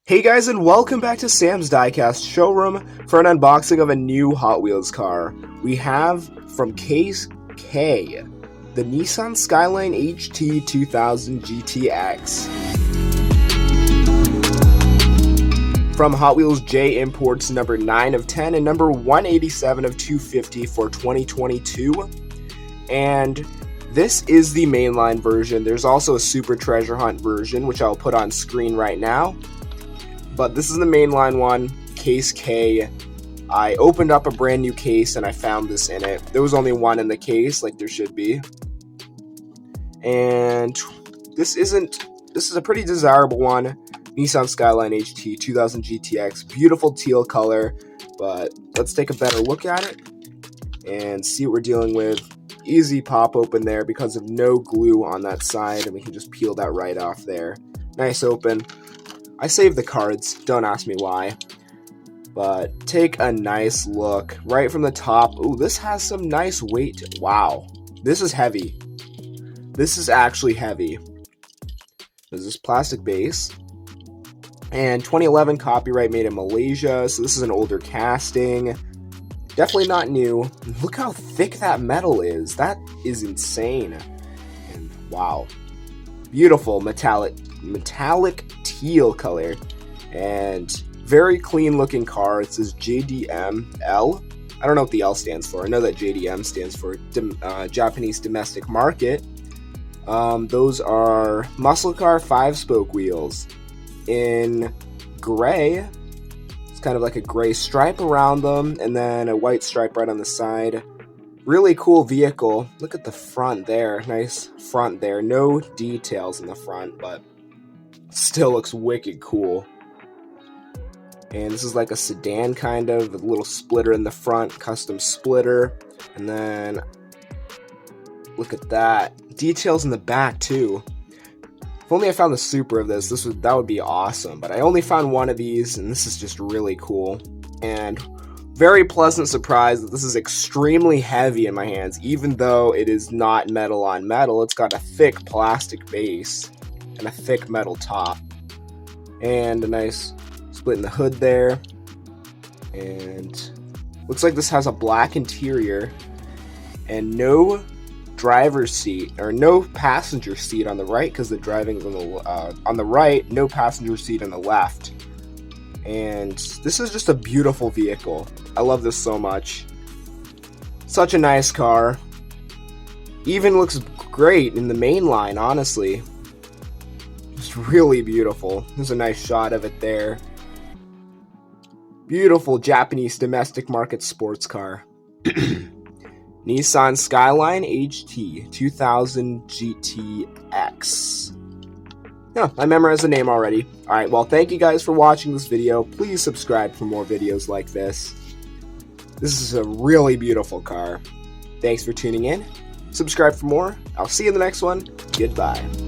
Hey guys, and welcome back to Sam's Diecast Showroom for an unboxing of a new Hot Wheels car. We have from Case K, the Nissan Skyline H 2000GT-X. From Hot Wheels J Imports number 9 of 10 and number 187 of 250 for 2022. And this is the mainline version. There's also a Super Treasure Hunt version, which I'll put on screen right now. But this is the mainline one, Case K. I opened up a brand new case and I found this in it. There was only one in the case, like there should be. And this is a pretty desirable one. Nissan Skyline H 2000GT-X. Beautiful teal color. But let's take a better look at it and see what we're dealing with. Easy pop open there because of no glue on that side, and we can just peel that right off there. Nice open. I saved the cards, don't ask me why, but take a nice look right from the top. Ooh, this has some nice weight. Wow, this is heavy. This is actually heavy. There's this plastic base, and 2011 copyright, made in Malaysia, so this is an older casting. Definitely not new. Look how thick that metal is. That is insane. And wow, beautiful metallic teal color, and very clean looking car. It says JDM-L. I don't know what the L stands for. I know that JDM stands for Japanese domestic market. Those are muscle car 5-spoke wheels in gray. It's kind of like a gray stripe around them, and then a white stripe right on the side. Really cool vehicle. Look at the front there. Nice front there. No details in the front, but still looks wicked cool. And this is like a sedan kind of, a little splitter in the front, custom splitter. And then look at that. Details in the back too. If only I found the Super of this, that would be awesome. But I only found one of these, and this is just really cool. And very pleasant surprise that this is extremely heavy in my hands, even though it is not metal on metal. It's got a thick plastic base and a thick metal top, and a nice split in the hood there. And looks like this has a black interior and no driver's seat, or no passenger seat on the right, because the driving's on the right, no passenger seat on the left. And this is just a beautiful vehicle. I love this so much. Such a nice car. Even looks great in the main line, honestly. It's really beautiful. There's a nice shot of it there. Beautiful Japanese domestic market sports car. Nissan Skyline H 2000GT-X. Yeah, I memorized the name already. Alright, well, thank you guys for watching this video. Please subscribe for more videos like this. This is a really beautiful car. Thanks for tuning in. Subscribe for more. I'll see you in the next one. Goodbye.